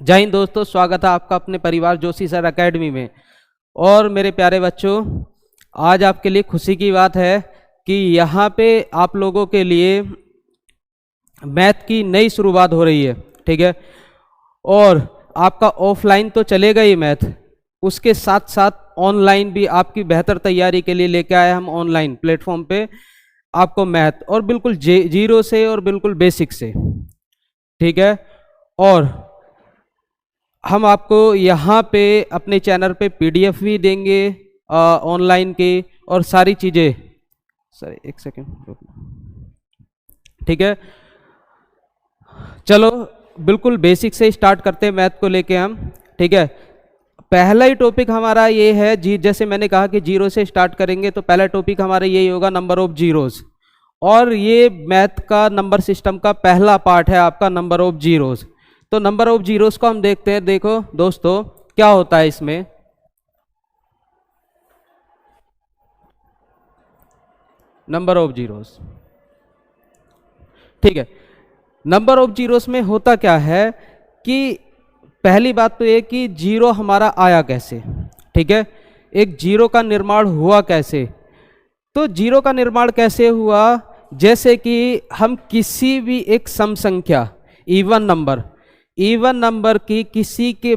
जय हिंद दोस्तों, स्वागत है आपका अपने परिवार जोशी सर एकेडमी में। और मेरे प्यारे बच्चों, आज आपके लिए खुशी की बात है कि यहाँ पे आप लोगों के लिए मैथ की नई शुरुआत हो रही है। ठीक है, और आपका ऑफलाइन तो चलेगा ही मैथ, उसके साथ साथ ऑनलाइन भी आपकी बेहतर तैयारी के लिए लेके आए हम ऑनलाइन प्लेटफॉर्म पे आपको मैथ, और बिल्कुल जीरो से और बिल्कुल बेसिक से। ठीक है, और हम आपको यहाँ पे अपने चैनल पे पीडीएफ भी देंगे ऑनलाइन के, और सारी चीज़ें। सर एक सेकेंड, ठीक है। चलो बिल्कुल बेसिक से स्टार्ट करते हैं मैथ को लेके हम। ठीक है, पहला ही टॉपिक हमारा ये है जी, जैसे मैंने कहा कि जीरो से स्टार्ट करेंगे, तो पहला टॉपिक हमारा यही होगा, नंबर ऑफ जीरोज। और ये मैथ का नंबर सिस्टम का पहला पार्ट है आपका, नंबर ऑफ जीरोज। तो नंबर ऑफ जीरोस को हम देखते हैं। देखो दोस्तों, क्या होता है इसमें। नंबर ऑफ जीरोस, ठीक है, नंबर ऑफ जीरोस में होता क्या है कि पहली बात तो ये कि जीरो हमारा आया कैसे। ठीक है, एक जीरो का निर्माण हुआ कैसे। तो जीरो का निर्माण कैसे हुआ, जैसे कि हम किसी भी एक सम संख्या इवन नंबर की किसी के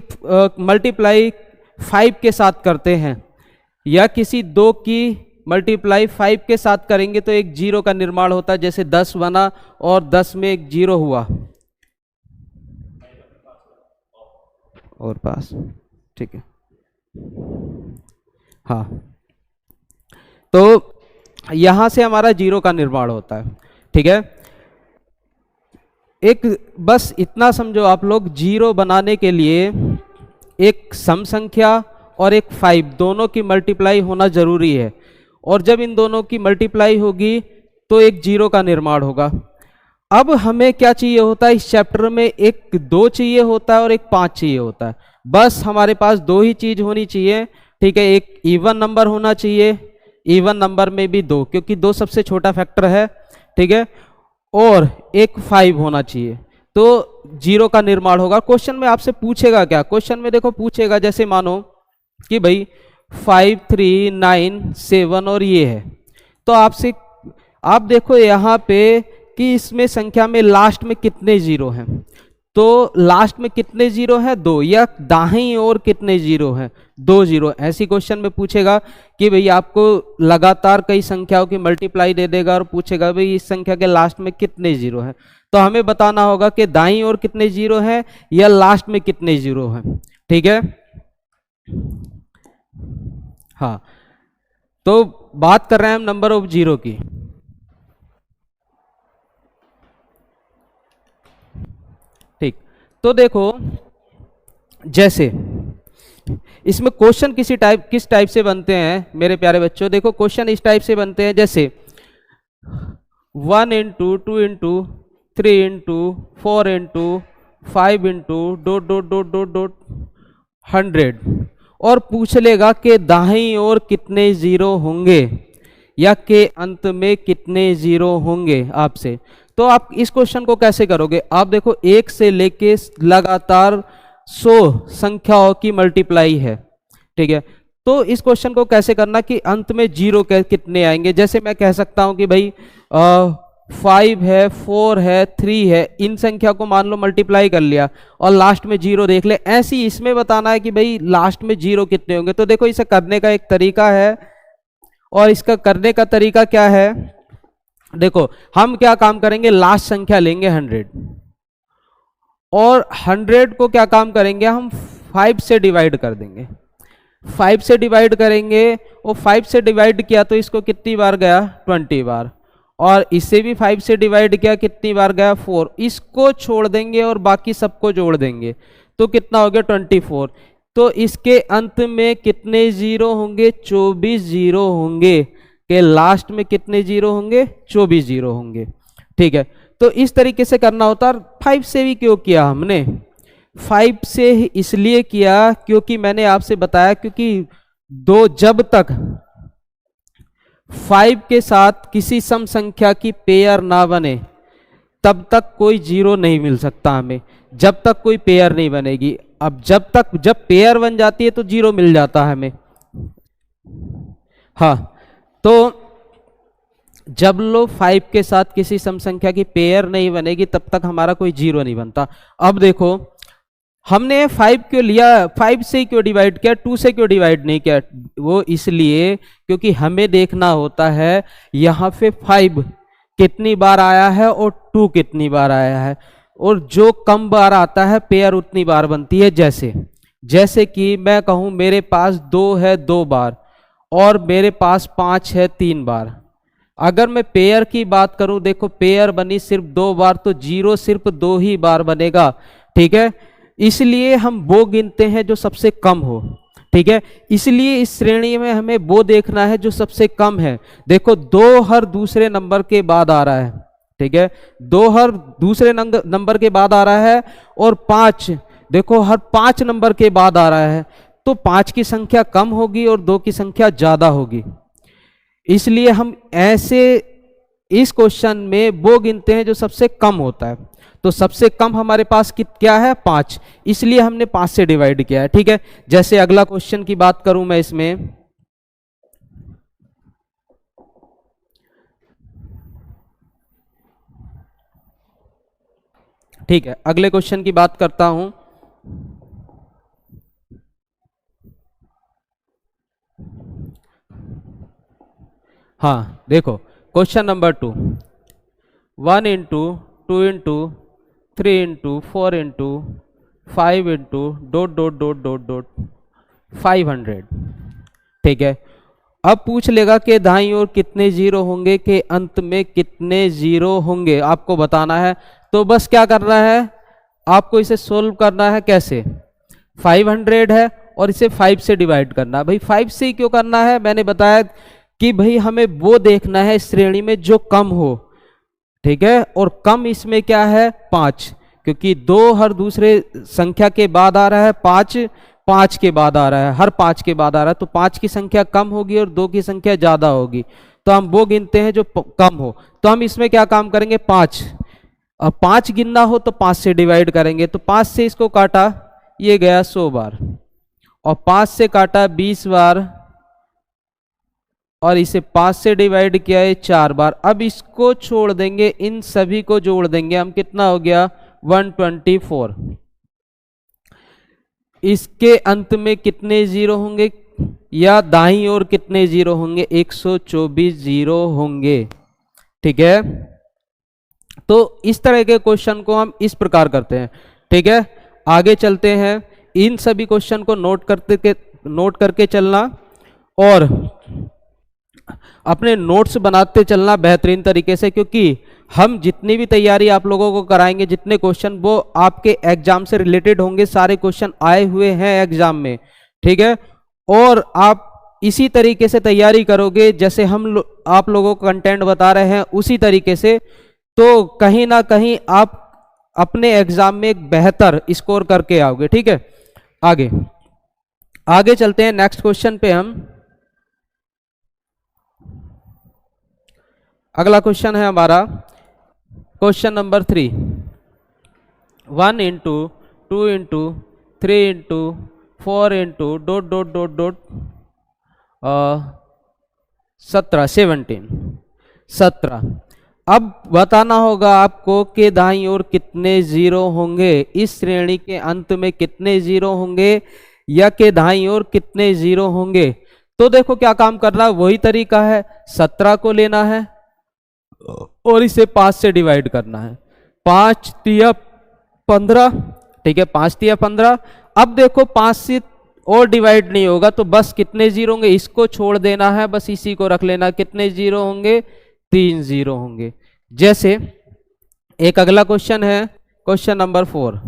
मल्टीप्लाई 5 के साथ करते हैं, या किसी दो की मल्टीप्लाई 5 के साथ करेंगे तो एक जीरो का निर्माण होता है। जैसे 10 बना और 10 में एक जीरो हुआ और पास। ठीक है, हाँ, तो यहां से हमारा जीरो का निर्माण होता है। ठीक है, एक बस इतना समझो आप लोग, जीरो बनाने के लिए एक सम संख्या और एक 5 दोनों की मल्टीप्लाई होना जरूरी है, और जब इन दोनों की मल्टीप्लाई होगी तो एक जीरो का निर्माण होगा। अब हमें क्या चाहिए होता है इस चैप्टर में, एक 2 चाहिए होता है और एक 5 चाहिए होता है। बस हमारे पास 2 ही चीज होनी चाहिए। ठीक है, एक इवन नंबर होना चाहिए, इवन नंबर में भी 2, क्योंकि 2 सबसे छोटा फैक्टर है। ठीक है, और एक 5 होना चाहिए, तो जीरो का निर्माण होगा। क्वेश्चन में आपसे पूछेगा क्या, क्वेश्चन में देखो पूछेगा, जैसे मानो कि भाई 5 3 9 7 और ये है, तो आपसे आप देखो यहाँ पे कि इसमें संख्या में लास्ट में कितने जीरो हैं। तो लास्ट में कितने जीरो हैं, 2, या दाहिनी ओर कितने जीरो हैं, 2 जीरो। ऐसी क्वेश्चन में पूछेगा कि भाई आपको लगातार कई संख्याओं की मल्टीप्लाई दे देगा और पूछेगा भाई इस संख्या के लास्ट में कितने जीरो हैं। तो हमें बताना होगा कि दाईं ओर कितने जीरो हैं या लास्ट में कितने जीरो हैं। ठीक है, हाँ, तो बात कर रहे हैं हम नंबर ऑफ जीरो की। ठीक, तो देखो जैसे इसमें क्वेश्चन किस टाइप से बनते हैं मेरे प्यारे बच्चों। देखो क्वेश्चन इस टाइप से बनते हैं, जैसे 1 into 2 into 3 into 4 into 5 into dot dot dot dot dot 100, और पूछ लेगा कि दाहिनी ओर कितने जीरो होंगे या के अंत में कितने जीरो होंगे आपसे। तो आप इस क्वेश्चन को कैसे करोगे, आप देखो 1 से लेके लगातार 100 संख्याओं की मल्टीप्लाई है। ठीक है, तो इस क्वेश्चन को कैसे करना कि अंत में जीरो कितने आएंगे। जैसे मैं कह सकता हूं कि भाई 5 है, 4 है, 3 है, इन संख्या को मान लो मल्टीप्लाई कर लिया और लास्ट में जीरो देख ले। ऐसे ही इसमें बताना है कि भाई लास्ट में जीरो कितने होंगे। तो देखो इसे करने का एक तरीका है, और इसका करने का तरीका क्या है, देखो हम क्या काम करेंगे, लास्ट संख्या लेंगे 100, और 100 को क्या काम करेंगे, हम 5 से डिवाइड कर देंगे। 5 से डिवाइड करेंगे, और 5 से डिवाइड किया तो इसको कितनी बार गया, 20 बार, और इसे भी 5 से डिवाइड किया, कितनी बार गया, 4। इसको छोड़ देंगे और बाकी सबको जोड़ देंगे, तो कितना हो गया, 24। तो इसके अंत में कितने जीरो होंगे, 24 जीरो होंगे, के लास्ट में कितने जीरो होंगे, 24 जीरो होंगे। ठीक है, तो इस तरीके से करना होता है। 5 से भी क्यों किया हमने, 5 से इसलिए किया क्योंकि मैंने आपसे बताया, क्योंकि जब तक 5 के साथ किसी सम संख्या की पेयर ना बने तब तक कोई जीरो नहीं मिल सकता हमें। जब तक कोई पेयर नहीं बनेगी। अब जब पेयर बन जाती है तो 0 मिल जाता है हमें। हाँ, तो जब लो 5 के साथ किसी सम संख्या की पेयर नहीं बनेगी तब तक हमारा कोई 0 नहीं बनता। अब देखो हमने 5 क्यों लिया, 5 से क्यों डिवाइड किया, 2 से क्यों डिवाइड नहीं किया? वो इसलिए क्योंकि हमें देखना होता है यहाँ पे 5 कितनी बार आया है और 2 कितनी बार आया है, और जो कम बार आता है पेयर उतनी बार बनती है। जैसे कि मैं कहूँ मेरे पास 2 है 2 बार और मेरे पास 5 है 3 बार। अगर मैं पेयर की बात करूं, देखो पेयर बनी सिर्फ 2 बार तो 0 सिर्फ 2 ही बार बनेगा, ठीक है। इसलिए हम वो गिनते हैं जो सबसे कम हो, ठीक है। इसलिए इस श्रेणी में हमें वो देखना है जो सबसे कम है। देखो 2 हर दूसरे नंबर के बाद आ रहा है, ठीक है, 2 हर दूसरे नंबर के बाद आ रहा है, और 5 देखो हर 5 नंबर के बाद आ रहा है, तो 5 की संख्या कम होगी और 2 की संख्या ज्यादा होगी। इसलिए हम ऐसे इस क्वेश्चन में वो गिनते हैं जो सबसे कम होता है। तो सबसे कम हमारे पास क्या है, 5, इसलिए हमने 5 से डिवाइड किया है, ठीक है। जैसे अगला क्वेश्चन की बात करूं मैं इसमें, ठीक है, अगले क्वेश्चन की बात करता हूं। हाँ देखो question number 2, 1 into 2 into 3 into 4 into 5 into dot dot dot dot dot 500, ठीक है। अब पूछ लेगा कि दाईं ओर कितने जीरो होंगे, के अंत में कितने जीरो होंगे, आपको बताना है। तो बस क्या करना है, आपको इसे सोल्व करना है। कैसे, 500 है और इसे 5 से डिवाइड करना है। भाई 5 से ही क्यों करना है, मैंने बताया कि भाई हमें वो देखना है श्रेणी में जो कम हो, ठीक है। और कम इसमें क्या है, 5, क्योंकि 2 हर दूसरे संख्या के बाद आ रहा है, 5 के बाद आ रहा है, हर 5 के बाद आ रहा है, तो 5 की संख्या कम होगी और 2 की संख्या ज्यादा होगी। तो हम वो गिनते हैं जो कम हो। तो हम इसमें क्या काम करेंगे, 5, अब 5 गिनना हो तो 5 से डिवाइड करेंगे। तो 5 से इसको काटा, ये गया 100 बार, और 5 से काटा 20 बार, और इसे 5 से डिवाइड किया है 4 बार। अब इसको छोड़ देंगे, इन सभी को जोड़ देंगे हम, कितना हो गया 124। इसके अंत में कितने जीरो होंगे, या दाईं ओर कितने जीरो होंगे, 124 जीरो होंगे, ठीक है। तो इस तरह के क्वेश्चन को हम इस प्रकार करते हैं, ठीक है। आगे चलते हैं, इन सभी क्वेश्चन को नोट करके चलना और अपने नोट्स बनाते चलना बेहतरीन तरीके से, क्योंकि हम जितनी भी तैयारी आप लोगों को कराएंगे, जितने क्वेश्चन वो आपके एग्जाम से रिलेटेड होंगे, सारे क्वेश्चन आए हुए हैं एग्जाम में, ठीक है। और आप इसी तरीके से तैयारी करोगे जैसे आप लोगों को कंटेंट बता रहे हैं उसी तरीके से, तो कहीं ना कहीं आप अपने एग्जाम में एक बेहतर स्कोर करके आओगे, ठीक है। आगे चलते हैं नेक्स्ट क्वेश्चन पे हम। अगला क्वेश्चन है हमारा question number 3, 1 into 2 into 3 into 4 into dot dot dot dot 17। अब बताना होगा आपको कि दाईं ओर कितने जीरो होंगे, इस श्रेणी के अंत में कितने जीरो होंगे, या कि दाईं ओर कितने जीरो होंगे। तो देखो क्या काम करना है, वही तरीका है, 17 को लेना है और इसे 5 से डिवाइड करना है। 5 तिया 15, ठीक है, 5 तिया 15। अब देखो 5 से और डिवाइड नहीं होगा, तो बस कितने जीरो होंगे, इसको छोड़ देना है, बस इसी को रख लेना। कितने जीरो होंगे, 3 जीरो होंगे। जैसे एक अगला क्वेश्चन है question number 4,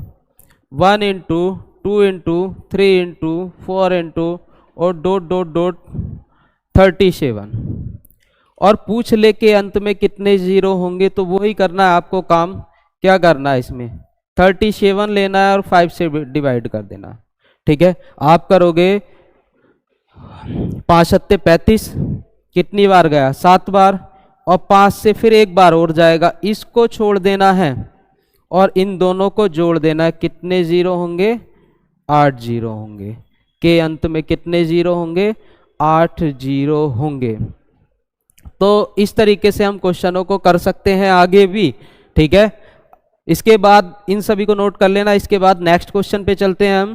1 into 2 into 3 into 4 into और डॉट डॉट डॉट 37, और पूछ ले के अंत में कितने जीरो होंगे। तो वही करना है आपको काम, क्या करना है, इसमें 37 लेना है और 5 से डिवाइड कर देना, ठीक है। आप करोगे 5 सत्ते 35, कितनी बार गया, 7 बार, और 5 से फिर एक बार और जाएगा, इसको छोड़ देना है और इन दोनों को जोड़ देना। कितने जीरो होंगे? 8 जीरो होंगे। के अंत में कितने जीरो होंगे? 8 जीरो होंगे। तो इस तरीके से हम क्वेश्चनों को कर सकते हैं आगे भी, ठीक है। इसके बाद इन सभी को नोट कर लेना। इसके बाद नेक्स्ट क्वेश्चन पे चलते हैं हम,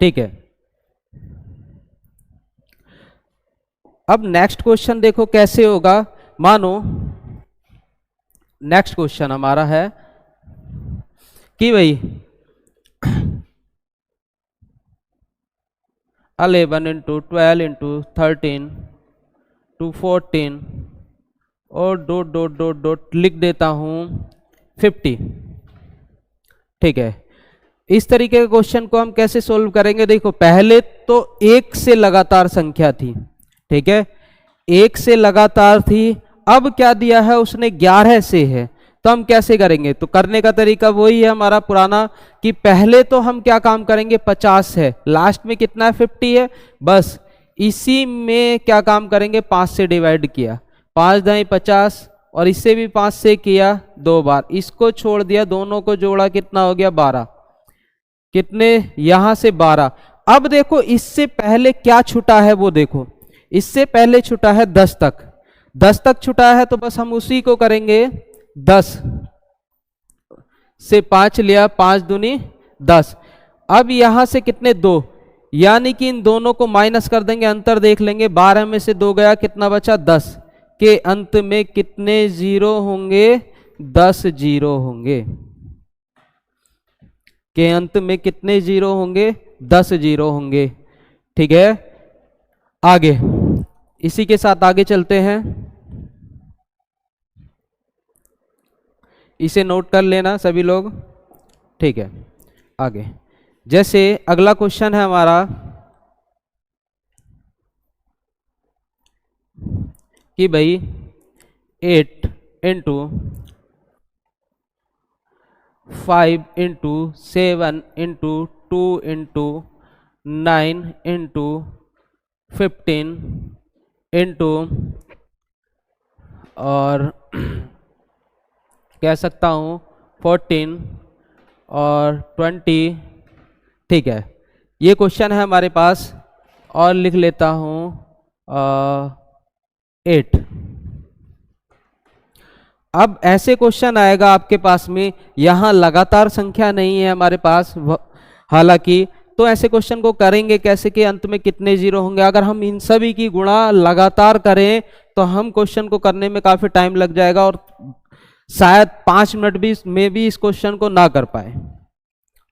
ठीक है। अब नेक्स्ट क्वेश्चन देखो कैसे होगा। मानो नेक्स्ट क्वेश्चन हमारा है कि भाई 11 इंटू 12 इंटू 13 टू 14 और डॉट डॉट डॉट डॉट लिख देता हूं 50, ठीक है। इस तरीके के क्वेश्चन को हम कैसे सोल्व करेंगे? देखो पहले तो एक से लगातार संख्या थी, ठीक है, एक से लगातार थी। अब क्या दिया है उसने? 11 से है। तो हम कैसे करेंगे? तो करने का तरीका वही है हमारा पुराना कि पहले तो हम क्या काम करेंगे? 50 है, लास्ट में कितना है? 50 है। बस इसी में क्या काम करेंगे? 5 से डिवाइड किया, 5 दाई 50, और इससे भी 5 से किया 2 बार, इसको छोड़ दिया, दोनों को जोड़ा, कितना हो गया? 12। कितने? यहां से 12। अब देखो इससे पहले क्या छुटा है वो देखो, इससे पहले छुटा है 10 तक। 10 तक छुटा है तो बस हम उसी को करेंगे। 10 से 5 लिया, 5 दूनी 10। अब यहां से कितने? 2, यानी कि इन दोनों को माइनस कर देंगे, अंतर देख लेंगे। 12 में से 2 गया, कितना बचा? 10। के अंत में कितने जीरो होंगे? 10 जीरो होंगे। के अंत में कितने जीरो होंगे? 10 जीरो होंगे, ठीक है। आगे इसी के साथ आगे चलते हैं, इसे नोट कर लेना सभी लोग, ठीक है। आगे जैसे अगला क्वेश्चन है हमारा कि भाई 8 into 5 into 7 into 2 into 9 into 15 into और कह सकता हूँ 14 और 20, ठीक है। ये क्वेश्चन है हमारे पास, और लिख लेता हूँ 8। अब ऐसे क्वेश्चन आएगा आपके पास में, यहाँ लगातार संख्या नहीं है हमारे पास हालांकि, तो ऐसे क्वेश्चन को करेंगे कैसे कि अंत में कितने जीरो होंगे। अगर हम इन सभी की गुणा लगातार करें तो हम क्वेश्चन को करने में काफी टाइम लग जाएगा और शायद 5 मिनट भी में भी इस क्वेश्चन को ना कर पाए,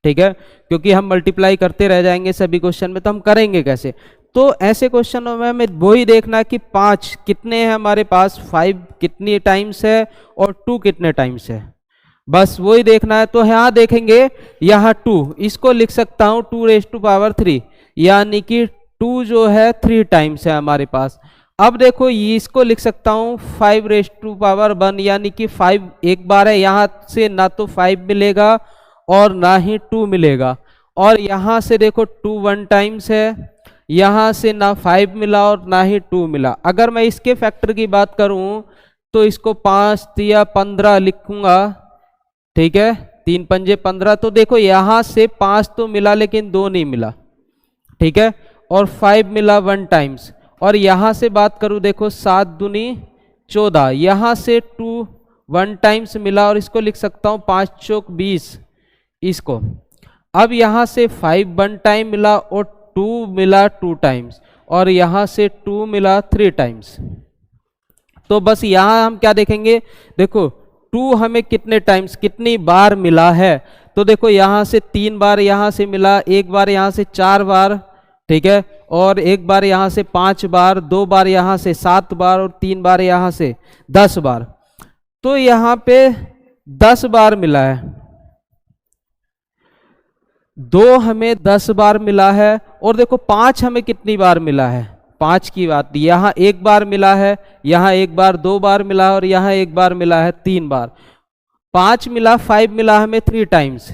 ठीक है, क्योंकि हम मल्टीप्लाई करते रह जाएंगे सभी क्वेश्चन में, तो हम करेंगे कैसे? तो ऐसे क्वेश्चनों में हमें वही देखना है कि 5 कितने हैं हमारे पास, 5 कितनी टाइम्स है और 2 कितने टाइम्स है, बस वही देखना है। तो यहां देखेंगे, यहाँ 2, इसको लिख सकता हूं 2⁻3, यानी कि 2 जो है 3 टाइम्स है हमारे पास। अब देखो ये इसको लिख सकता हूं 5⁻1, यानी कि 5 एक बार है, यहां से ना तो 5 मिलेगा और ना ही 2 मिलेगा, और यहां से देखो 2 1 टाइम्स है, यहां से ना 5 मिला और ना ही 2 मिला। अगर मैं इसके फैक्टर की बात करूं तो इसको 5 या 15 लिखूंगा, ठीक है, 3 पंजे 15। तो देखो यहां से 5 तो मिला लेकिन 2 नहीं मिला, ठीक है, और 5 मिला 1 टाइम्स। और यहां से बात करूं, देखो 7 दूनी 14, यहां से 2 1 टाइम्स मिला और इसको लिख सकता हूं 5 चौक 20 इसको। अब यहां से 5 1 टाइम मिला और 2 मिला 2 टाइम्स, और यहां से 2 मिला 3 टाइम्स। तो बस यहां हम क्या देखेंगे, देखो 2 हमें कितने टाइम्स कितनी बार मिला है, तो देखो यहां से 3 बार यहां से मिला, एक बार यहां से 4 बार, ठीक है, और एक बार यहां से 5 बार, 2 बार यहां से 7 बार और 3 बार यहां से 10 बार। तो यहां पे 10 बार मिला है, 2 हमें 10 बार मिला है, और देखो 5 हमें कितनी बार मिला है, 5 की बात, यहां 1 बार मिला है, यहां 1 बार 2 बार मिला है और यहां 1 बार मिला है 3 बार। 5 मिला, 5 मिला हमें 3 टाइम्स।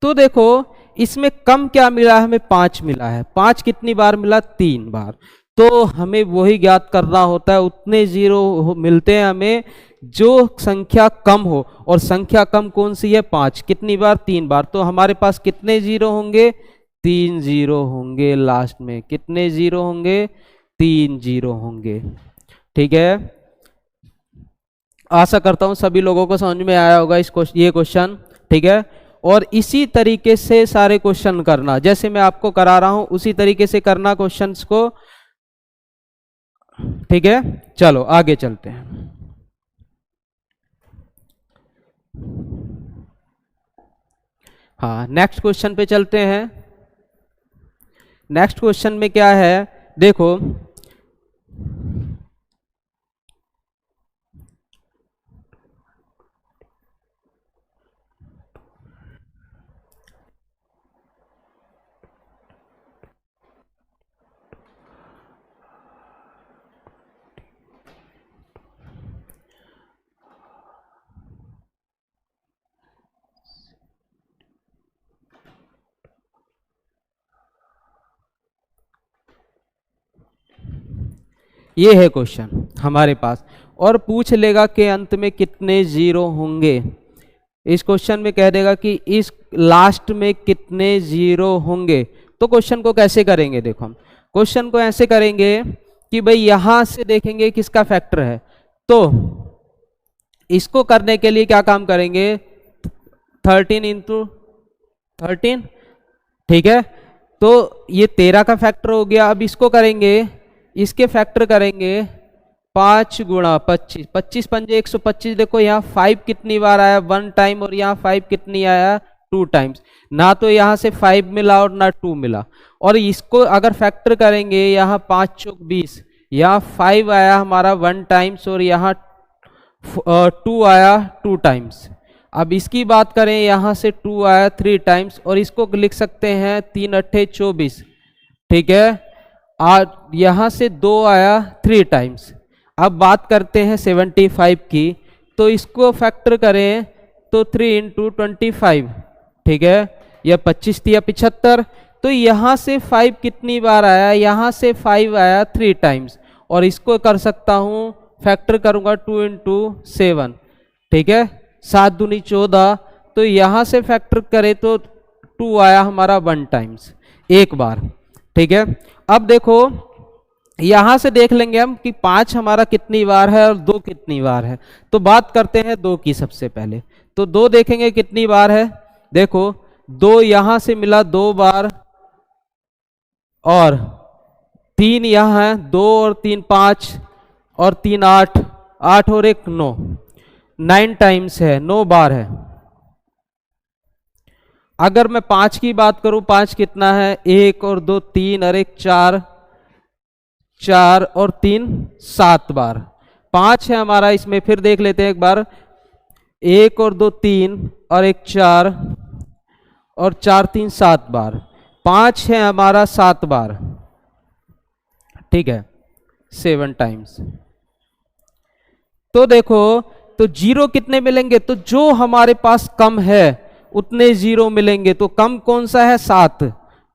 तो देखो इसमें कम क्या मिला, हमें 5 मिला है, 5 कितनी बार मिला, 3 बार। तो हमें वही ज्ञात करना होता है, उतने जीरो मिलते हैं हमें जो संख्या कम हो। और संख्या कम कौन सी है? 5। कितनी बार? 3 बार। तो हमारे पास कितने जीरो होंगे? 3 जीरो होंगे लास्ट में। कितने जीरो होंगे? 3 जीरो होंगे। ठीक है, आशा करता हूं सभी लोगों को समझ में आया होगा ये क्वेश्चन। ठीक है, और इसी तरीके से सारे क्वेश्चन करना, जैसे मैं आपको करा रहा हूं उसी तरीके से करना क्वेश्चंस को। ठीक है, चलो आगे चलते हैं। हाँ, नेक्स्ट क्वेश्चन पे चलते हैं। नेक्स्ट क्वेश्चन में क्या है, देखो ये है क्वेश्चन हमारे पास, और पूछ लेगा कि अंत में कितने जीरो होंगे। इस क्वेश्चन में कह देगा कि इस लास्ट में कितने जीरो होंगे। तो क्वेश्चन को कैसे करेंगे? देखो हम क्वेश्चन को ऐसे करेंगे कि भाई यहां से देखेंगे किसका फैक्टर है, तो इसको करने के लिए क्या काम करेंगे? 13 इंटू 13। ठीक है, तो ये 13 का फैक्टर हो गया। अब इसको करेंगे, इसके फैक्टर करेंगे 5 गुणा 25। 25 पंजे 125। देखो यहाँ 5 कितनी बार आया? 1 टाइम। और यहाँ 5 कितनी आया? 2 टाइम्स। ना तो यहाँ से 5 मिला और ना 2 मिला। और इसको अगर फैक्टर करेंगे, यहाँ 5 चौक 20, यहाँ 5 आया हमारा 1 टाइम्स और यहाँ 2 आया 2 टाइम्स। अब इसकी बात करें, यहाँ से 2 आया 3 टाइम्स, और इसको लिख सकते हैं 3 अट्ठे 24। ठीक है, और यहाँ से 2 आया 3 टाइम्स। अब बात करते हैं 75 की, तो इसको फैक्टर करें तो 3 इंटू 25। ठीक है, यह 25 थी या 75। तो यहाँ से 5 कितनी बार आया? यहाँ से 5 आया 3 टाइम्स, और इसको कर सकता हूँ फैक्टर करूँगा 2 इंटू 7। ठीक है, 7 दूनी 14। तो यहाँ से फैक्टर करें तो 2 आया हमारा 1 टाइम्स, एक बार। ठीक है, अब देखो यहां से देख लेंगे हम कि 5 हमारा कितनी बार है और 2 कितनी बार है। तो बात करते हैं 2 की सबसे पहले। तो 2 देखेंगे कितनी बार है। देखो 2 यहां से मिला 2 बार, और 3 यहां है, 2 और 3 5, और 3 8, 8 और 1 9, 9 टाइम्स है, 9 बार है। अगर मैं 5 की बात करूं, 5 कितना है? 1 और 2 3 और 1 4, 4 और 3 7 बार। 5 है हमारा, इसमें फिर देख लेते हैं एक बार। 1 और 2 3 और 1 4, और 4 3 7 बार। 5 है हमारा 7 बार। ठीक है, 7 टाइम्स। तो देखो, तो जीरो कितने मिलेंगे? तो जो हमारे पास कम है उतने जीरो मिलेंगे। तो कम कौन सा है? 7।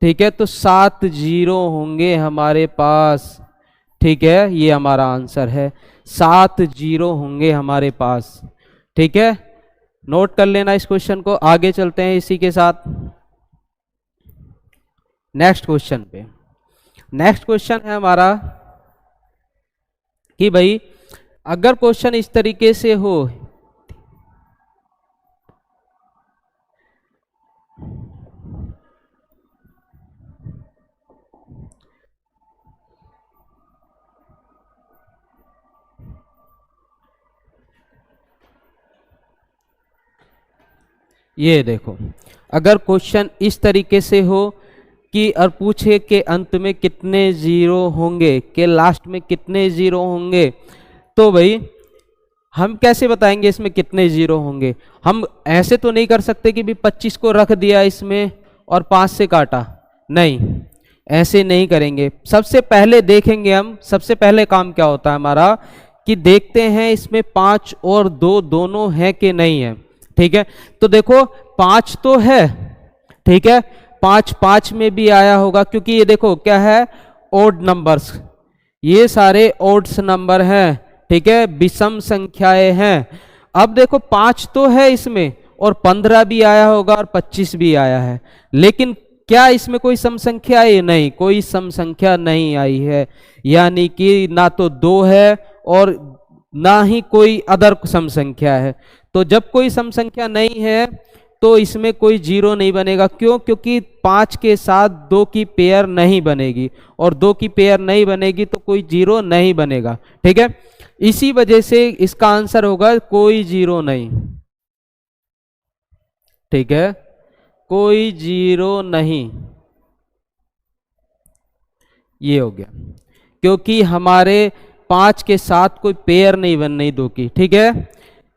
ठीक है, तो 7 जीरो होंगे हमारे पास। ठीक है, ये हमारा आंसर है, 7 जीरो होंगे हमारे पास। ठीक है, नोट कर लेना इस क्वेश्चन को। आगे चलते हैं इसी के साथ नेक्स्ट क्वेश्चन पे। नेक्स्ट क्वेश्चन है हमारा कि भाई अगर क्वेश्चन इस तरीके से हो, ये देखो, अगर क्वेश्चन इस तरीके से हो कि और पूछे कि अंत में कितने जीरो होंगे, कि लास्ट में कितने जीरो होंगे, तो भाई हम कैसे बताएंगे इसमें कितने जीरो होंगे? हम ऐसे तो नहीं कर सकते कि भी 25 को रख दिया इसमें और 5 से काटा, नहीं, ऐसे नहीं करेंगे। सबसे पहले देखेंगे हम, सबसे पहले काम क्या होता है हमारा कि देखते हैं इसमें 5 और 2 दोनों है कि नहीं है। ठीक है, तो देखो 5 तो है। ठीक है, 5 5 में भी आया होगा, क्योंकि ये देखो क्या है, ओड नंबर्स। ये सारे ओड्स नंबर हैं, ठीक है, विषम संख्याएं हैं। अब देखो 5 तो है इसमें, और 15 भी आया होगा और 25 भी आया है, लेकिन क्या इसमें कोई सम संख्या आई? नहीं, कोई सम संख्या नहीं आई है। यानी कि ना तो 2 है और ना ही कोई अदर सम संख्या है। तो जब कोई सम संख्या नहीं है तो इसमें कोई जीरो नहीं बनेगा। क्यों? क्योंकि 5 के साथ 2 की पेयर नहीं बनेगी, और 2 की पेयर नहीं बनेगी तो कोई जीरो नहीं बनेगा, ठीक है। इसी वजह से इसका आंसर होगा कोई जीरो नहीं, ठीक है, कोई जीरो नहीं, ये हो गया। क्योंकि हमारे 5 के साथ कोई पेयर नहीं बननी 2 की, ठीक है,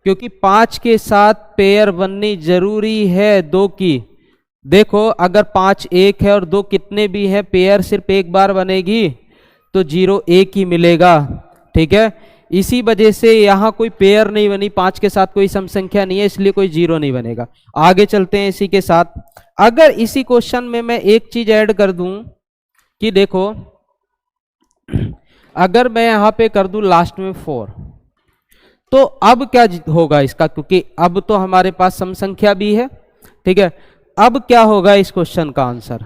क्योंकि 5 के साथ पेयर बननी जरूरी है 2 की। देखो अगर 5 एक है और 2 कितने भी हैं, पेयर सिर्फ एक बार बनेगी तो जीरो एक ही मिलेगा, ठीक है। इसी वजह से यहां कोई पेयर नहीं बनी, 5 के साथ कोई सम संख्या नहीं है, इसलिए कोई जीरो नहीं बनेगा। आगे चलते हैं इसी के साथ। अगर इसी क्वेश्चन में मैं एक चीज ऐड कर दूं कि देखो अगर मैं यहां पे कर दूं लास्ट में 4, तो अब क्या होगा इसका? क्योंकि अब तो हमारे पास सम संख्या भी है, ठीक है। अब क्या होगा इस क्वेश्चन का आंसर?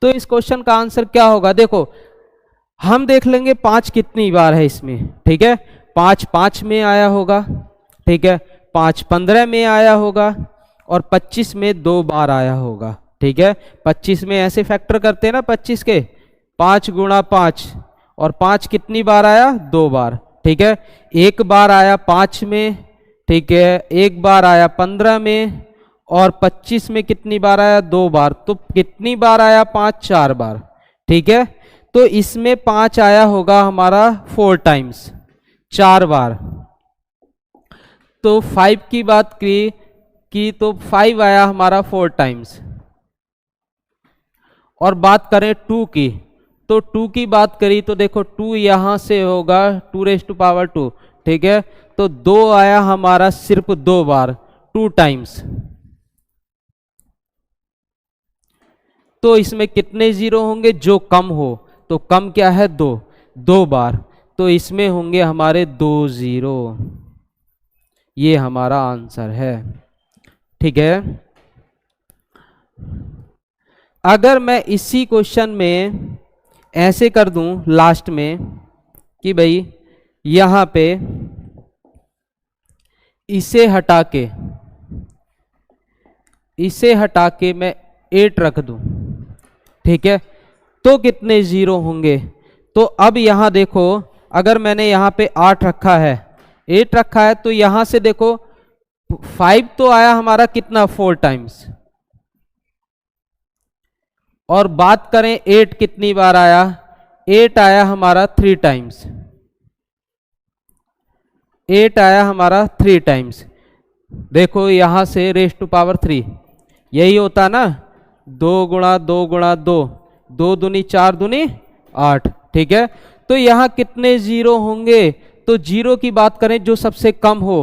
तो इस क्वेश्चन का आंसर क्या होगा? देखो हम देख लेंगे 5 कितनी बार है इसमें, ठीक है। 5 5 में आया होगा, ठीक है, 5 15 में आया होगा, और 25 में 2 बार आया होगा, ठीक है। 25 में ऐसे फैक्टर करते हैं ना 25 के, 5 गुणा 5, और 5 कितनी बार आया? 2 बार, ठीक है। एक बार आया 5 में, ठीक है, एक बार आया 15 में, और 25 में कितनी बार आया? 2 बार। तो कितनी बार आया? 5 4 बार, ठीक है। तो इसमें 5 आया होगा हमारा 4 टाइम्स, 4 बार। तो 5 की बात की तो 5 आया हमारा 4 टाइम्स। और बात करें 2 की, तो 2 की बात करी तो देखो 2 यहां से होगा 2⁻², ठीक है। तो 2 आया हमारा सिर्फ 2 बार, 2 टाइम्स। तो इसमें कितने जीरो होंगे? जो कम हो, तो कम क्या है? 2 बार। तो इसमें होंगे हमारे 2 जीरो। ये हमारा आंसर है, ठीक है। अगर मैं इसी क्वेश्चन में ऐसे कर दूं लास्ट में कि भाई यहां पे इसे हटा के मैं 8 रख दूं, ठीक है, तो कितने जीरो होंगे? तो अब यहां देखो अगर मैंने यहां पे 8 रखा है, 8 रखा है, तो यहां से देखो 5 तो आया हमारा कितना? 4 टाइम्स। और बात करें 8 कितनी बार आया? 8 आया हमारा 3 टाइम्स, 8 आया हमारा 3 टाइम्स। देखो यहां से raised to power 3 यही होता ना, 2 गुणा 2 गुणा 2, 2 दूनी 4 दूनी 8, ठीक है। तो यहां कितने जीरो होंगे? तो जीरो की बात करें जो सबसे कम हो,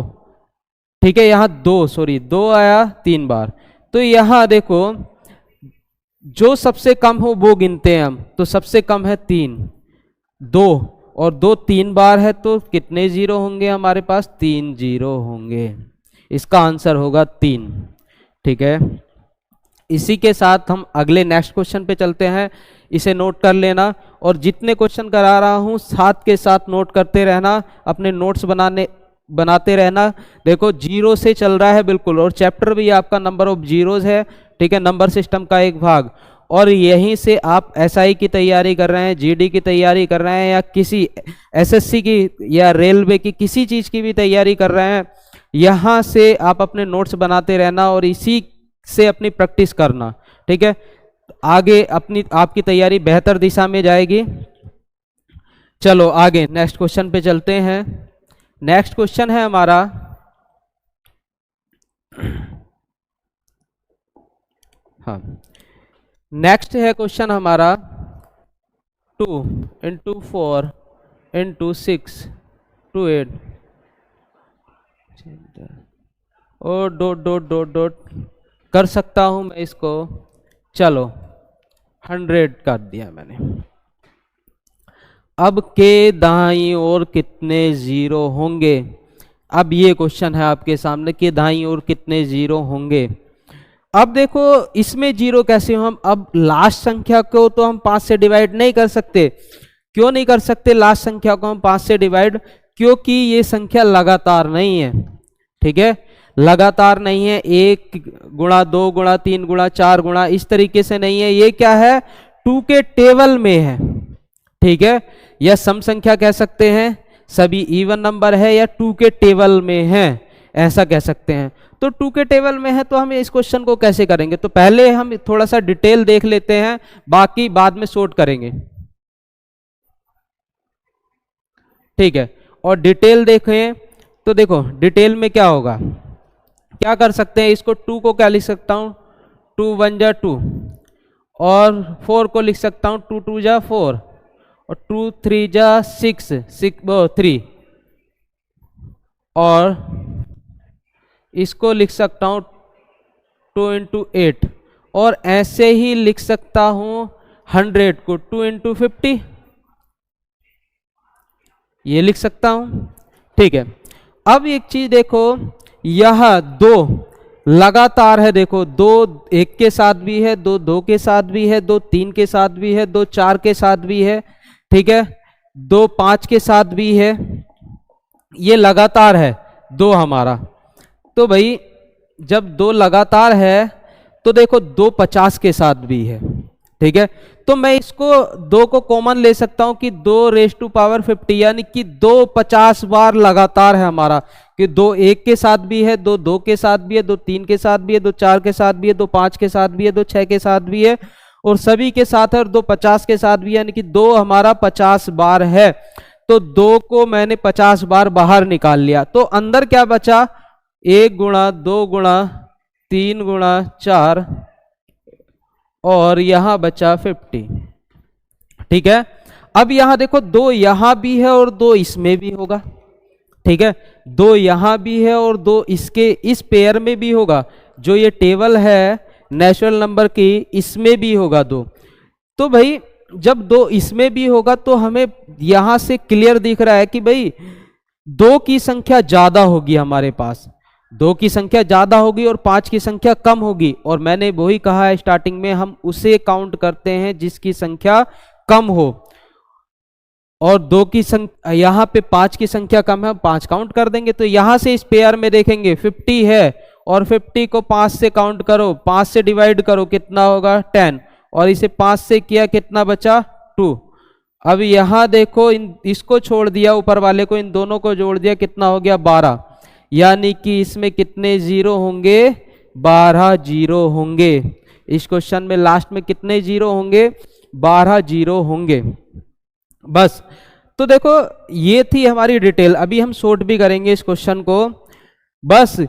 ठीक है, यहां 2 आया 3 बार। तो यहां देखो जो सबसे कम हो वो गिनते हैं हम, तो सबसे कम है 3, 2, और 2 3 बार है, तो कितने जीरो होंगे हमारे पास? 3 जीरो होंगे। इसका आंसर होगा 3, ठीक है। इसी के साथ हम अगले नेक्स्ट क्वेश्चन पे चलते हैं। इसे नोट कर लेना, और जितने क्वेश्चन करा रहा हूं साथ के साथ नोट करते रहना, अपने नोट्स बनाते रहना। देखो जीरो से चल रहा है बिल्कुल, और चैप्टर भी आपका नंबर ऑफ जीरोज है, ठीक है, नंबर सिस्टम का एक भाग। और यहीं से आप एसआई की तैयारी कर रहे हैं, जीडी की तैयारी कर रहे हैं, या किसी एसएससी की या रेलवे की किसी चीज की भी तैयारी कर रहे हैं, यहां से आप अपने नोट्स बनाते रहना और इसी से अपनी प्रैक्टिस करना, ठीक है। आगे आपकी तैयारी बेहतर दिशा में जाएगी। चलो आगे नेक्स्ट क्वेश्चन पे चलते हैं। नेक्स्ट क्वेश्चन है हमारा हाँ, नेक्स्ट है क्वेश्चन हमारा 2 × 4 × 6 to 8 और डॉट कर सकता हूं मैं इसको। चलो 100 कर दिया मैंने। अब के दाईं ओर कितने जीरो होंगे। अब ये क्वेश्चन है आपके सामने कि दाईं ओर कितने जीरो होंगे। अब देखो इसमें जीरो कैसे हो हम, अब लास्ट संख्या को तो हम 5 से डिवाइड नहीं कर सकते। क्यों नहीं कर सकते लास्ट संख्या को हम 5 से डिवाइड, क्योंकि ये संख्या लगातार नहीं है। ठीक है, लगातार नहीं है, 1 गुणा 2 गुणा 3 गुणा 4 गुणा इस तरीके से नहीं है, ये क्या है 2 के टेबल में है। ठीक है, या सम संख्या कह सकते हैं, सभी इवन नंबर है या 2 के टेबल में है, ऐसा कह सकते हैं। तो 2 के टेबल में है तो हम इस क्वेश्चन को कैसे करेंगे, तो पहले हम थोड़ा सा डिटेल देख लेते हैं, बाकी बाद में सॉर्ट करेंगे। ठीक है, और डिटेल देखें तो देखो डिटेल में क्या होगा, क्या कर सकते हैं, इसको 2 को क्या लिख सकता हूं, 2 1 जा 2, और 4 को लिख सकता हूं 2 2 जा 4, और 2 3 जा 6 3, और इसको लिख सकता हूं 2 इंटू 8, और ऐसे ही लिख सकता हूं 100 को 2 इंटू 50, ये लिख सकता हूं। ठीक है, अब एक चीज देखो, यह दो लगातार है, देखो 2 1 के साथ भी है, 2 2 के साथ भी है, 2 3 के साथ भी है, 2 4 के साथ भी है, ठीक है, 2 5 के साथ भी है, ये लगातार है 2 हमारा। तो भाई जब 2 लगातार है तो देखो 2 50 के साथ भी है। ठीक है, तो मैं इसको 2 को कॉमन ले सकता हूं कि 2 रेज टू पावर 50, यानी कि 2 50 बार लगातार है हमारा, कि 2 1 के साथ भी है, 2 2 के साथ भी है, 2 3 के साथ भी है, 2 4 के साथ भी है, 2 5 के साथ भी है, 2 6 के साथ भी है, और सभी के साथ है, और 2 50 के साथ भी है, यानी कि 2 हमारा 50 बार है। तो 2 को मैंने 50 बार बाहर निकाल लिया, तो अंदर क्या बचा, 1 गुणा 2 गुणा 3 गुणा 4, और यहां बचा 50। ठीक है, अब यहां देखो 2 यहां भी है और 2 इसमें भी होगा। ठीक है, 2 यहां भी है और 2 इसके इस पेयर में भी होगा, जो ये टेबल है नेचुरल नंबर की, इसमें भी होगा 2। तो भाई जब 2 इसमें भी होगा तो हमें यहां से क्लियर दिख रहा है कि भाई 2 की संख्या ज्यादा होगी हमारे पास, 2 की संख्या ज्यादा होगी और 5 की संख्या कम होगी, और मैंने वही कहा है स्टार्टिंग में, हम उसे काउंट करते हैं जिसकी संख्या कम हो, और 2 की संख्या यहां पे 5 की संख्या कम है, 5 काउंट कर देंगे। तो यहां से इस पेयर में देखेंगे 50 है, और 50 को 5 से काउंट करो, 5 से डिवाइड करो, कितना होगा 10, और इसे 5 से किया कितना बचा 2। अब यहां देखो इसको छोड़ दिया ऊपर वाले को, इन दोनों को जोड़ दिया, कितना हो गया 12, यानी कि इसमें कितने जीरो होंगे, 12 जीरो होंगे। इस क्वेश्चन में लास्ट में कितने जीरो होंगे, 12 जीरो होंगे। बस, तो देखो ये थी हमारी डिटेल। अभी हम सॉर्ट भी करेंगे इस क्वेश्चन को, बस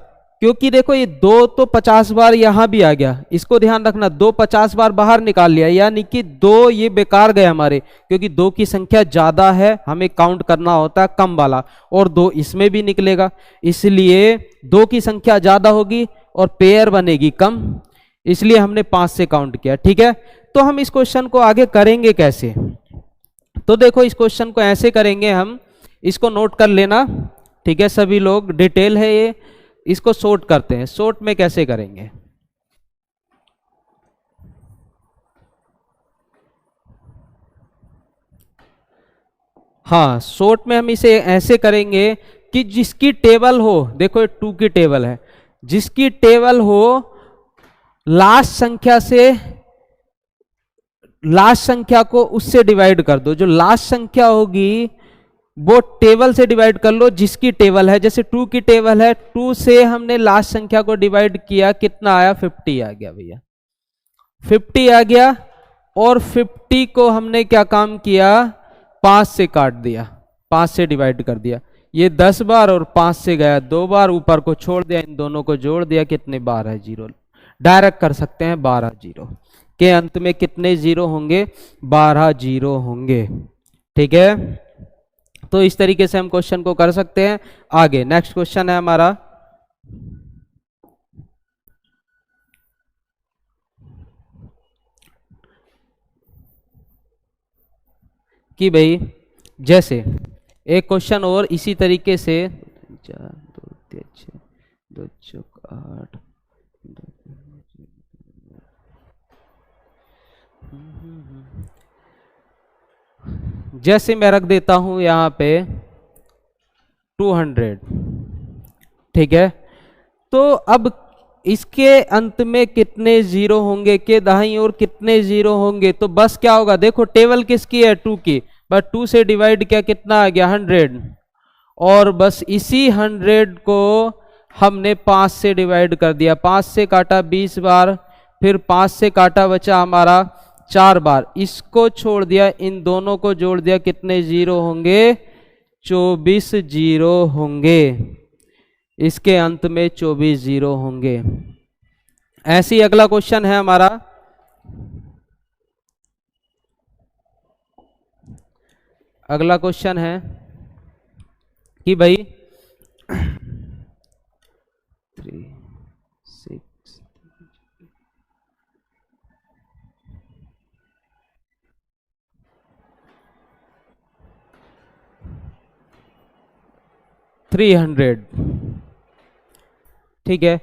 क्योंकि देखो ये 2 तो 50 बार यहां भी आ गया, इसको ध्यान रखना, 2 50 बार बाहर निकाल लिया, यानी कि 2 ये बेकार गए हमारे, क्योंकि 2 की संख्या ज्यादा है, हमें काउंट करना होता है कम वाला, और 2 इसमें भी निकलेगा, इसलिए 2 की संख्या ज्यादा होगी और पेयर बनेगी कम, इसलिए हमने 5 से काउंट किया। ठीक है, तो हम इस क्वेश्चन को आगे करेंगे कैसे, तो देखो इस क्वेश्चन को ऐसे करेंगे हम, इसको नोट कर लेना। ठीक है, सभी लोग, डिटेल है ये, इसको सॉर्ट करते हैं। सॉर्ट में कैसे करेंगे, हाँ सॉर्ट में हम इसे ऐसे करेंगे कि जिसकी टेबल हो, देखो 2 की टेबल है, जिसकी टेबल हो लास्ट संख्या से, लास्ट संख्या को उससे डिवाइड कर दो, जो लास्ट संख्या होगी वो टेबल से डिवाइड कर लो जिसकी टेबल है। जैसे 2 की टेबल है, 2 से हमने लास्ट संख्या को डिवाइड किया, कितना आया 50 आ गया भैया, 50 आ गया, और 50 को हमने क्या काम किया, 5 से काट दिया, 5 से डिवाइड कर दिया, ये 10 बार, और 5 से गया 2 बार, ऊपर को छोड़ दिया, इन दोनों को जोड़ दिया, कितने 12 जीरो, डायरेक्ट कर सकते हैं 12 जीरो के अंत में कितने जीरो होंगे, 12 जीरो होंगे। ठीक है, तो इस तरीके से हम क्वेश्चन को कर सकते हैं। आगे नेक्स्ट क्वेश्चन है हमारा, कि भाई जैसे एक क्वेश्चन और इसी तरीके से 4 2 3 6 2 चौक 8 जैसे मैं रख देता हूं यहां पे 200, ठीक है। तो अब इसके अंत में कितने जीरो होंगे, के दाईं ओर कितने जीरो होंगे, तो बस क्या होगा, देखो टेबल किसकी है, 2 की, बस 2 से डिवाइड किया कितना आ गया 100, और बस इसी 100 को हमने 5 से डिवाइड कर दिया, 5 से काटा 20 बार, फिर 5 से काटा बचा हमारा 4 बार, इसको छोड़ दिया, इन दोनों को जोड़ दिया, कितने जीरो होंगे, 24 जीरो होंगे, इसके अंत में 24 जीरो होंगे। ऐसे ही अगला क्वेश्चन है हमारा, अगला क्वेश्चन है कि भाई 3 6 300, ठीक है।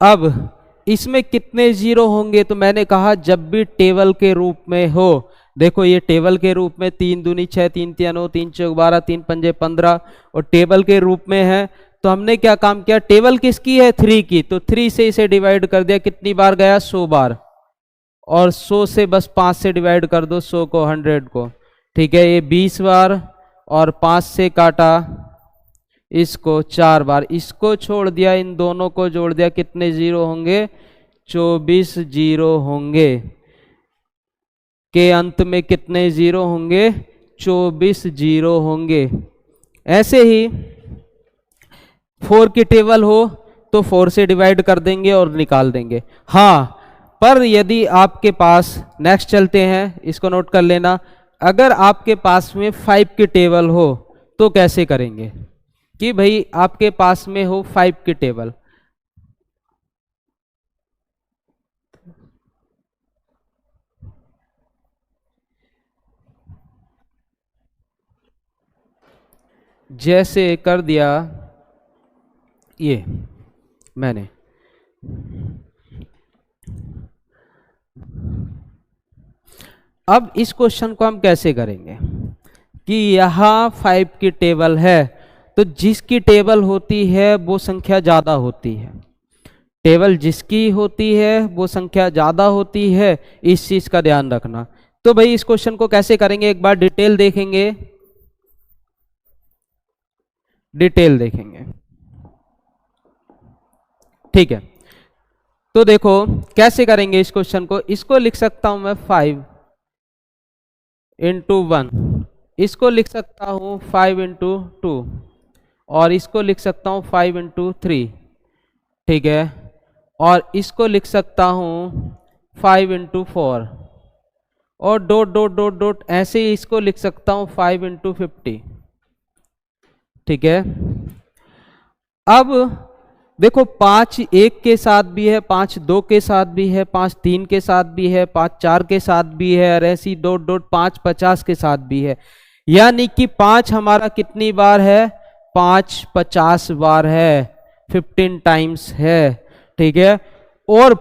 अब इसमें कितने जीरो होंगे, तो मैंने कहा जब भी टेबल के रूप में हो, देखो ये टेबल के रूप में 3 दूनी 6 3 तिया 9 3 चौक 12 3 पंजे 15, और टेबल के रूप में है, तो हमने क्या काम किया, टेबल किसकी है 3 की, तो 3 से इसे डिवाइड कर दिया, कितनी बार गया 100 बार, और 100 से बस 5 से डिवाइड कर दो 100 को 100 को, ठीक है, ये 20 बार, और 5 से काटा इसको 4 बार, इसको छोड़ दिया, इन दोनों को जोड़ दिया, कितने जीरो होंगे, 24 जीरो होंगे, के अंत में कितने जीरो होंगे, 24 जीरो होंगे। ऐसे ही 4 की टेबल हो तो 4 से डिवाइड कर देंगे और निकाल देंगे। हाँ, पर यदि आपके पास, नेक्स्ट चलते हैं, इसको नोट कर लेना, अगर आपके पास में 5 की टेबल हो तो कैसे करेंगे, कि भाई आपके पास में हो 5 की टेबल, जैसे कर दिया ये मैंने, अब इस क्वेश्चन को हम कैसे करेंगे कि यहां 5 की टेबल है, तो जिसकी टेबल होती है वो संख्या ज्यादा होती है, टेबल जिसकी होती है वो संख्या ज्यादा होती है, इस चीज का ध्यान रखना। तो भाई इस क्वेश्चन को कैसे करेंगे, एक बार डिटेल देखेंगे, डिटेल देखेंगे, ठीक है। तो देखो कैसे करेंगे इस क्वेश्चन को, इसको लिख सकता हूं मैं 5 इंटू 1, इसको लिख सकता हूं 5 इंटू 2, और इसको लिख सकता हूं 5 इंटू 3, ठीक है, और इसको लिख सकता हूं 5 इंटू 4, और डॉट डॉट डॉट डॉट ऐसे ही इसको लिख सकता हूं 5 इंटू 50, ठीक है। अब देखो 5 1 के साथ भी है, 5 2 के साथ भी है, 5 3 के साथ भी है, 5 4 के साथ भी है, और ऐसी डॉट डॉट 5 50 के साथ भी है, यानी कि 5 हमारा कितनी बार है, 5 50 बार है, 15 टाइम्स है, ठीक है। और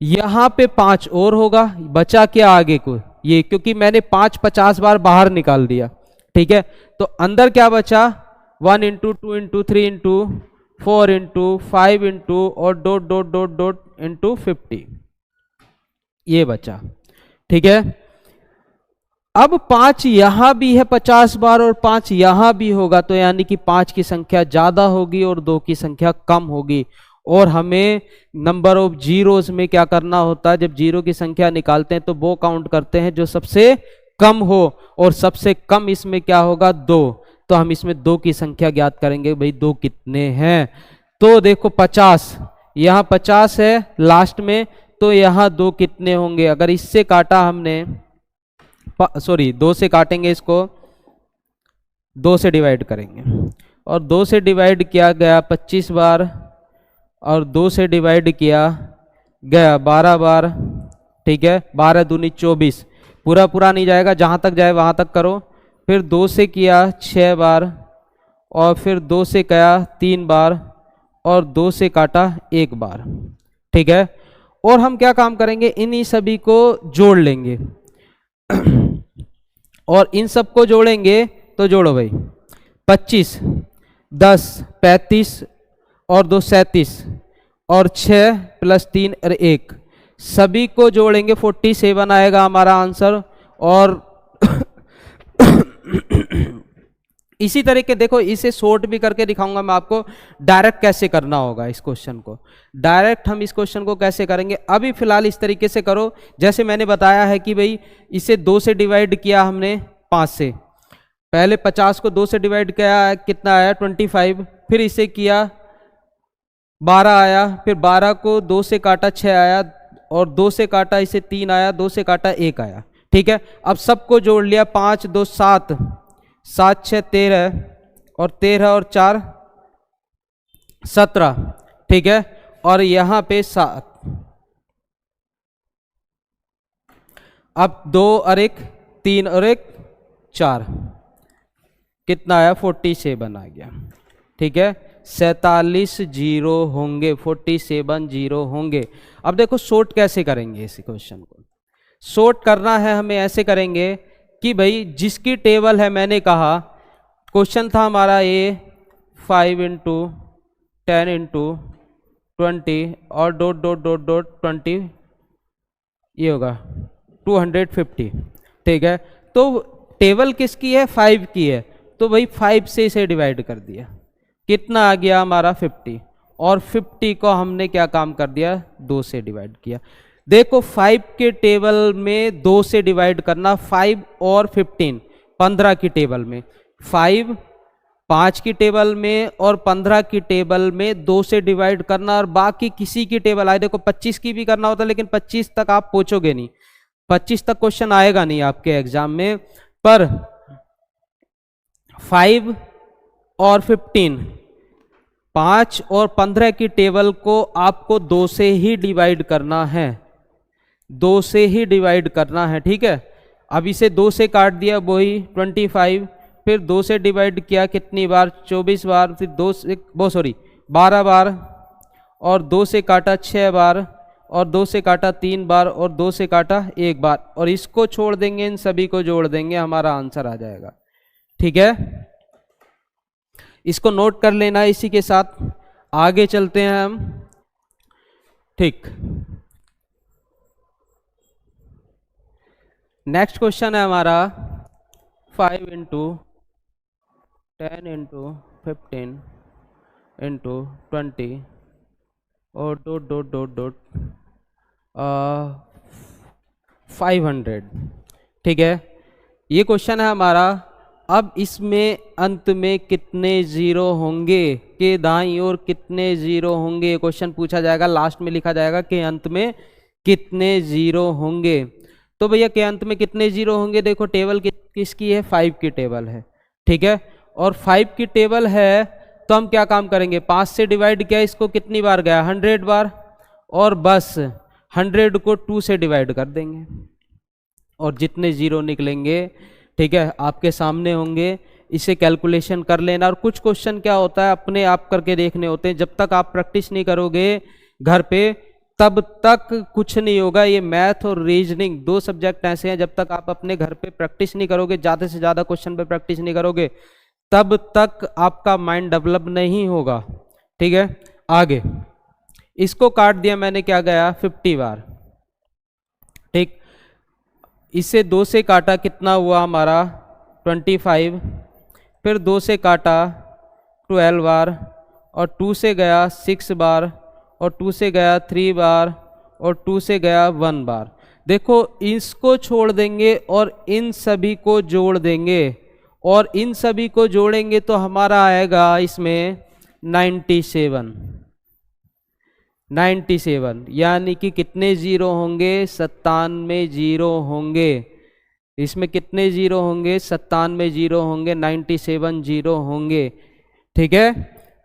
यहां पे 5 और होगा, बचा क्या आगे को ये, क्योंकि मैंने 5 50 बार बाहर निकाल दिया, ठीक है। तो अंदर क्या बचा, 1 into 2 into 3 into 4 into 5 into और dot dot dot dot into 50, ये बचा, ठीक है। अब 5 यहां भी है 50 बार और 5 यहां भी होगा, तो यानी कि 5 की संख्या ज्यादा होगी और 2 की संख्या कम होगी। और हमें नंबर ऑफ जीरोस में क्या करना होता है, जब जीरो की संख्या निकालते हैं तो वो काउंट करते हैं जो सबसे कम हो, और सबसे कम इसमें क्या होगा, 2, तो हम इसमें 2 की संख्या ज्ञात करेंगे, भाई 2 कितने हैं। तो देखो 50, यहां 50 है लास्ट में, तो यहां 2 कितने होंगे, अगर इससे काटा हमने, सॉरी 2 से काटेंगे इसको, 2 से डिवाइड करेंगे, और 2 से डिवाइड किया गया 25 बार, और 2 से डिवाइड किया गया 12 बार, ठीक है, 12 दूनी 24, पूरा पूरा नहीं जाएगा, जहां तक जाए वहां तक करो, फिर 2 से किया 6 बार, और फिर 2 से किया 3 बार, और 2 से काटा 1 बार। ठीक है, और हम क्या काम करेंगे, इन्हीं सभी को जोड़ लेंगे और इन सब को जोड़ेंगे तो जोड़ो भाई, 25, 10, 35 और 2 37 और 6 प्लस 3 और 1, सभी को जोड़ेंगे 47 आएगा हमारा आंसर। और इसी तरीके देखो, इसे शॉर्ट भी करके दिखाऊंगा मैं आपको डायरेक्ट कैसे करना होगा इस क्वेश्चन को। डायरेक्ट हम इस क्वेश्चन को कैसे करेंगे, अभी फिलहाल इस तरीके से करो जैसे मैंने बताया है कि भाई इसे 2 से डिवाइड किया हमने 5 से, पहले 50 को 2 से डिवाइड किया, कितना आया 25, फिर इसे किया 12 आया, फिर 12 को 2 से काटा 6 आया, और 2 से काटा इसे 3 आया, 2 से काटा 1 आया। ठीक है, अब सबको जोड़ लिया, 5 2 7, 7 6 13, और 13 और 4 17। ठीक है, और यहां पे 7, अब 2 और 1 3 और 1 4, कितना आया 47 आ गया। ठीक है, 47 जीरो होंगे, 47 जीरो होंगे। अब देखो शॉर्ट कैसे करेंगे इस क्वेश्चन को। शॉर्ट करना है हमें, ऐसे करेंगे कि भाई जिसकी टेबल है, मैंने कहा क्वेश्चन था हमारा ये 5 इंटू 10 इंटू 20 और डॉट डॉट डॉट डॉट 20, ये होगा 250। ठीक है, तो टेबल किसकी है, 5 की है, तो भाई 5 से इसे डिवाइड कर दिया, कितना आ गया हमारा 50, और 50 को हमने क्या काम कर दिया, 2 से डिवाइड किया। देखो 5 के टेबल में 2 से डिवाइड करना, 5 और 15 15 की टेबल में, 5 5 की टेबल में और 15 की टेबल में 2 से डिवाइड करना, और बाकी किसी की टेबल आए, देखो 25 की भी करना होता, लेकिन 25 तक आप पहुंचोगे नहीं, 25 तक क्वेश्चन आएगा नहीं आपके एग्जाम में। पर 5 और 15, 5 और 15 की टेबल को आपको 2 से ही डिवाइड करना है, 2 से ही डिवाइड करना है। ठीक है, अब इसे 2 से काट दिया, वही 25, फिर 2 से डिवाइड किया कितनी बार, 24 बार, फिर 2 से 12 बार, और 2 से काटा 6 बार, और 2 से काटा 3 बार, और 2 से काटा 1 बार, और इसको छोड़ देंगे, इन सभी को जोड़ देंगे, हमारा आंसर आ जाएगा। ठीक है, इसको नोट कर लेना। इसी के साथ आगे चलते हैं हम। ठीक, नेक्स्ट क्वेश्चन है हमारा 5 इंटू 10 इंटू 15 इंटू 20 और डॉट डॉट डॉट डॉट 500। ठीक है, ये क्वेश्चन है हमारा। अब इसमें अंत में कितने जीरो होंगे, के दाईं ओर कितने जीरो होंगे, क्वेश्चन पूछा जाएगा, लास्ट में लिखा जाएगा कि अंत में कितने जीरो होंगे। तो भैया के अंत में कितने जीरो होंगे, देखो टेबल किसकी है, 5 की टेबल है। ठीक है, और 5 की टेबल है, तो हम क्या काम करेंगे, 5 से डिवाइड किया, इसको कितनी बार गया, 100 बार, और बस 100 को 2 से डिवाइड कर देंगे, और जितने जीरो निकलेंगे, ठीक है, आपके सामने होंगे, इसे कैलकुलेशन कर लेना। और कुछ क्वेश्चन क्या होता है, अपने आप करके देखने होते हैं, जब तक आप प्रैक्टिस नहीं करोगे घर पे तब तक कुछ नहीं होगा। ये मैथ और रीजनिंग 2 सब्जेक्ट ऐसे हैं, जब तक आप अपने घर पे प्रैक्टिस नहीं करोगे, ज़्यादा से ज़्यादा क्वेश्चन पे प्रैक्टिस नहीं करोगे, तब तक आपका माइंड डेवलप नहीं होगा। ठीक है, आगे इसको काट दिया मैंने, क्या गया 50 बार। ठीक, इसे 2 से काटा, कितना हुआ हमारा 25, फिर 2 से काटा 12 बार, और 2 से गया 6 बार, और 2 से गया 3 बार, और 2 से गया 1 बार। देखो इसको छोड़ देंगे और इन सभी को जोड़ देंगे, और इन सभी को जोड़ेंगे तो हमारा आएगा इसमें 97, यानी कि कितने जीरो होंगे, 97 जीरो होंगे। इसमें कितने जीरो होंगे, 97 जीरो होंगे, 97 जीरो होंगे। ठीक है,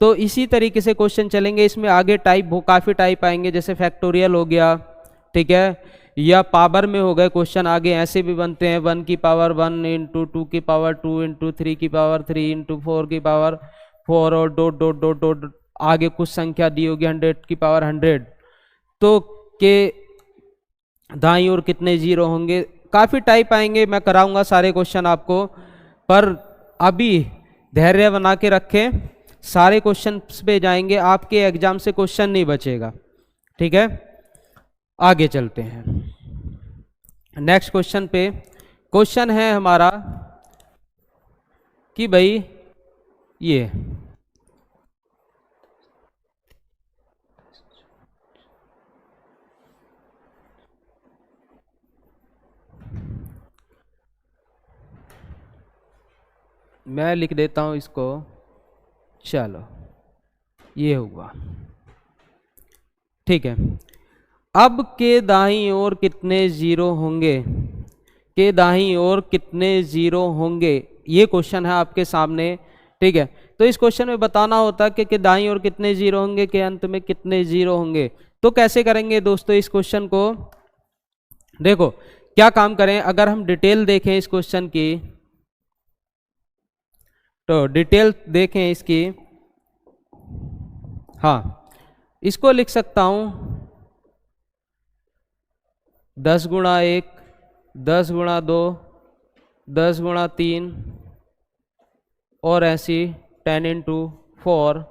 तो इसी तरीके से क्वेश्चन चलेंगे। इसमें आगे टाइप काफ़ी टाइप आएंगे, जैसे फैक्टोरियल हो गया, ठीक है, या पावर में हो गए क्वेश्चन, आगे ऐसे भी बनते हैं 1 की पावर 1 इंटू 2 की पावर 2 इंटू 3 की पावर 3 इंटू 4 की पावर 4 और डॉट डॉट डॉट डॉट आगे कुछ संख्या दी होगी 100 की पावर 100, तो के दाईं ओर कितने जीरो होंगे। काफ़ी टाइप आएंगे, मैं कराऊंगा सारे क्वेश्चन आपको, पर अभी धैर्य बना के रखें, सारे क्वेश्चन पे जाएंगे, आपके एग्जाम से क्वेश्चन नहीं बचेगा। ठीक है, आगे चलते हैं नेक्स्ट क्वेश्चन पे। क्वेश्चन है हमारा कि भाई ये मैं लिख देता हूं इसको, चलो ये हुआ। ठीक है, अब के दाईं ओर कितने जीरो होंगे, के दाईं ओर कितने जीरो होंगे, ये क्वेश्चन है आपके सामने। ठीक है, तो इस क्वेश्चन में बताना होता है कि दाईं ओर कितने जीरो होंगे, के अंत में कितने जीरो होंगे। तो कैसे करेंगे दोस्तों इस क्वेश्चन को, देखो क्या काम करें, अगर हम डिटेल देखें इस क्वेश्चन की, तो डिटेल देखें इसकी, हाँ इसको लिख सकता हूं 10 गुणा 1, 10 गुणा 2, 10 गुणा 3 और ऐसी 10 इंटू 4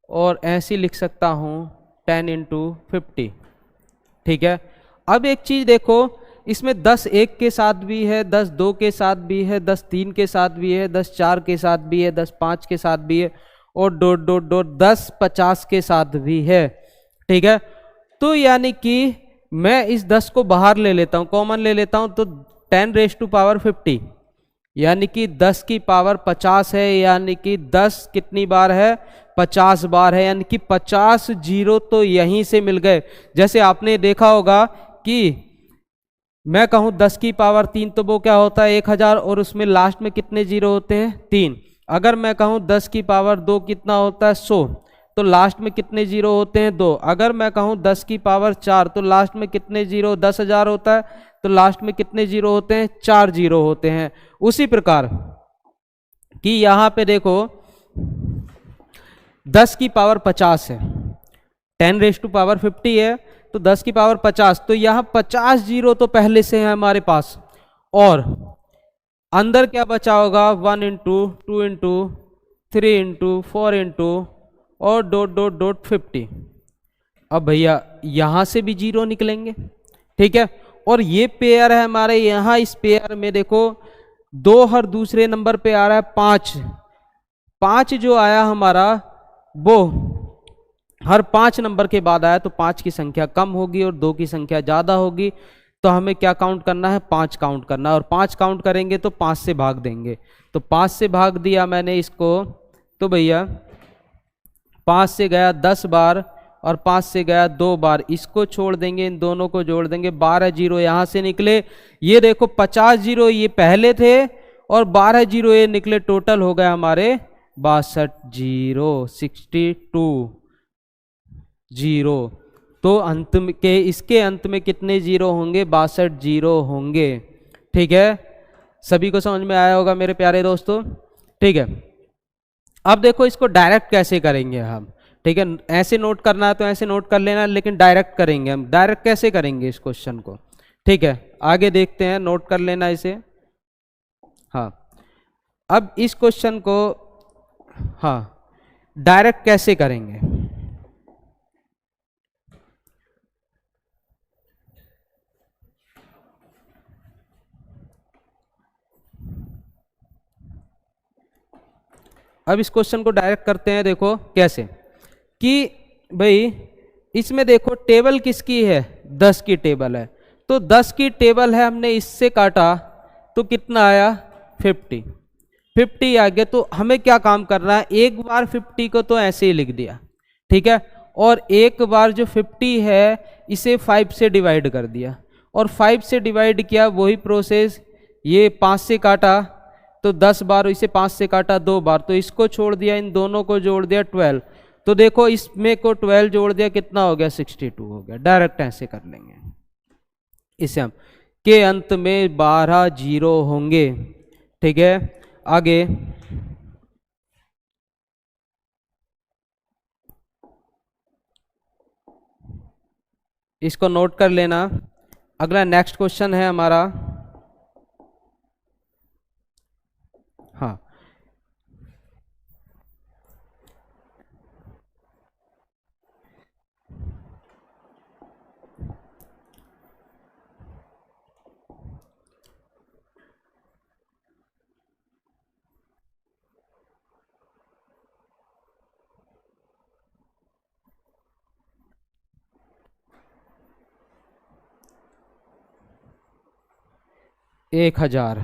और ऐसी लिख सकता हूं 10 इंटू 50। ठीक है, अब एक चीज देखो, इसमें 10 1 के साथ भी है, 10 2 के साथ भी है, 10 3 के साथ भी है, 10 4 के साथ भी है, 10 5 के साथ भी है और डॉट डॉट डॉट 10 50 के साथ भी है। ठीक है, तो यानी कि मैं इस 10 को बाहर ले लेता हूं, कॉमन ले लेता हूं, तो 10 रेज़ टू पावर 50 यानी कि 10 की पावर 50 है, यानी कि 10 कितनी बार है, 50 बार है, यानी कि 50 जीरो तो यहीं से मिल गए। जैसे आपने देखा होगा कि मैं कहूं 10 की पावर 3 तो वो क्या होता है 1000 और उसमें लास्ट में कितने जीरो होते हैं 3। अगर मैं कहूं 10 की पावर 2 कितना होता है 100 तो लास्ट में कितने जीरो होते हैं 2। अगर मैं कहूं 10 की पावर 4 तो लास्ट में कितने जीरो, 10,000 होता है तो लास्ट में कितने जीरो होते हैं 4 जीरो होते हैं। उसी प्रकार कि यहां पे देखो 10 की पावर 50 है, 10 रेज़ टू पावर 50 है, तो 10 की पावर 50, तो यहां 50 जीरो तो पहले से है हमारे पास, और अंदर क्या बचा होगा 1 इंटू 2 इंटू 3 इंटू 4 इंटू और डॉट डॉट डॉट 50। अब भैया यहां से भी जीरो निकलेंगे। ठीक है, और ये पेयर है हमारे, यहां इस पेयर में देखो 2 हर दूसरे नंबर पे आ रहा है 5, 5 जो आया हमारा वो हर 5 नंबर के बाद आया, तो 5 की संख्या कम होगी और 2 की संख्या ज्यादा होगी, तो हमें क्या काउंट करना है 5 काउंट करना है, और 5 काउंट करेंगे तो 5 से भाग देंगे, तो 5 से भाग दिया मैंने इसको, तो भैया 5 से गया 10 बार और 5 से गया 2 बार, इसको छोड़ देंगे, इन दोनों को जोड़ देंगे, 12 जीरो यहां से निकले। ये देखो 50 जीरो ये पहले थे और 12 जीरो ये निकले, टोटल हो गया हमारे 62 जीरो, 62 जीरो। तो अंत में के इसके अंत में कितने जीरो होंगे 62 जीरो होंगे। ठीक है, सभी को समझ में आया होगा मेरे प्यारे दोस्तों। ठीक है, अब देखो इसको डायरेक्ट कैसे करेंगे हम। ठीक है, ऐसे नोट करना है तो ऐसे नोट कर लेना, लेकिन डायरेक्ट करेंगे हम। डायरेक्ट कैसे करेंगे इस क्वेश्चन को, ठीक है आगे देखते हैं, नोट कर लेना इसे। हाँ, अब इस क्वेश्चन को हाँ डायरेक्ट कैसे करेंगे, अब इस क्वेश्चन को डायरेक्ट करते हैं। देखो कैसे कि भाई इसमें देखो टेबल किसकी है 10 की टेबल है, तो 10 की टेबल है, हमने इससे काटा तो कितना आया 50, 50 आ गया। तो हमें क्या काम करना है, एक बार 50 को तो ऐसे ही लिख दिया, ठीक है, और एक बार जो 50 है इसे 5 से डिवाइड कर दिया, और 5 से डिवाइड किया, वही प्रोसेस, ये 5 से काटा तो 10 बार, इसे 5 से काटा 2 बार, तो इसको छोड़ दिया, इन दोनों को जोड़ दिया 12, तो देखो इसमें को 12 जोड़ दिया, कितना हो गया 62 हो गया। डायरेक्ट ऐसे कर लेंगे इसे हम, के अंत में 12 जीरो होंगे। ठीक है, आगे इसको नोट कर लेना। अगला नेक्स्ट क्वेश्चन है हमारा, हाँ, एक 1000।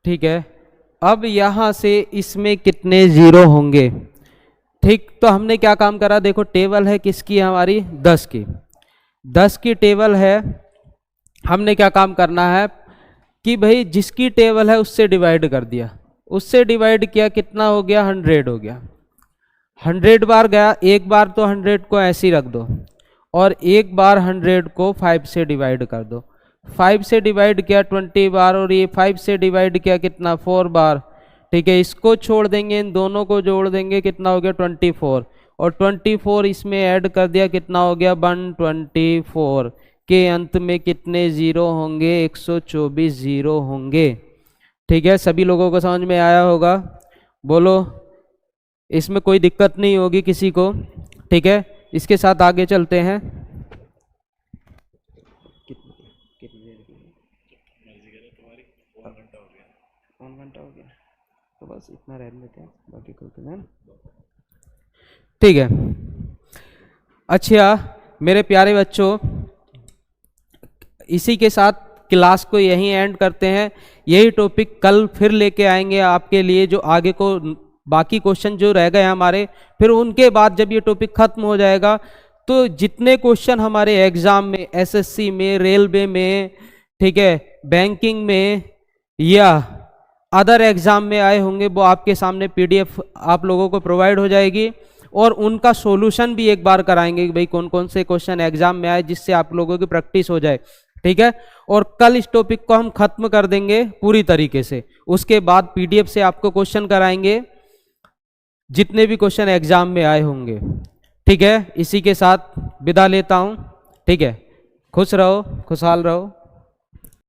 ठीक है, अब यहां से इसमें कितने जीरो होंगे? ठीक, तो हमने क्या काम करा, देखो टेबल है किसकी, हमारी 10 की, 10 की टेबल है। हमने क्या काम करना है कि भाई जिसकी टेबल है उससे डिवाइड कर दिया, उससे डिवाइड किया, कितना हो गया 100 हो गया। 100 बार गया, एक बार तो 100 को ऐसे ही रख दो, और एक बार 100 को 5 से डिवाइड कर दो। 5 से डिवाइड किया 20 बार, और ये 5 से डिवाइड किया कितना 4 बार। ठीक है, इसको छोड़ देंगे, इन दोनों को जोड़ देंगे, कितना हो गया 24, और 24 इसमें ऐड कर दिया, कितना हो गया 124। के अंत में कितने जीरो होंगे? 124 जीरो होंगे। ठीक है, सभी लोगों को समझ में आया होगा? बोलो, इसमें कोई दिक्कत नहीं होगी किसी को? ठीक है, इसके साथ आगे चलते हैं। कौन घंटा हो गया? तो बस इतना रह लेते हैं, बाकी करते हैं। ठीक है, अच्छा मेरे प्यारे बच्चों, इसी के साथ क्लास को यहीं एंड करते हैं। यही टॉपिक कल फिर लेके आएंगे आपके लिए, जो आगे को बाकी क्वेश्चन जो रह गए हमारे, फिर उनके बाद जब ये टॉपिक खत्म हो जाएगा तो जितने क्वेश्चन हमारे एग्जाम में, एसएससी में, रेलवे में, ठीक है, बैंकिंग में या अदर एग्जाम में आए होंगे, वो आपके सामने पीडीएफ आप लोगों को प्रोवाइड हो जाएगी, और उनका सॉल्यूशन भी एक बार कराएंगे कि भाई कौन कौन से क्वेश्चन एग्जाम में आए, जिससे आप लोगों की प्रैक्टिस हो जाए। ठीक है, और कल इस टॉपिक को हम खत्म कर देंगे पूरी तरीके से। उसके बाद पीडीएफ से आपको क्वेश्चन कराएंगे जितने भी क्वेश्चन एग्जाम में आए होंगे। ठीक है, इसी के साथ विदा लेता हूं। ठीक है, खुश रहो, खुशहाल रहो।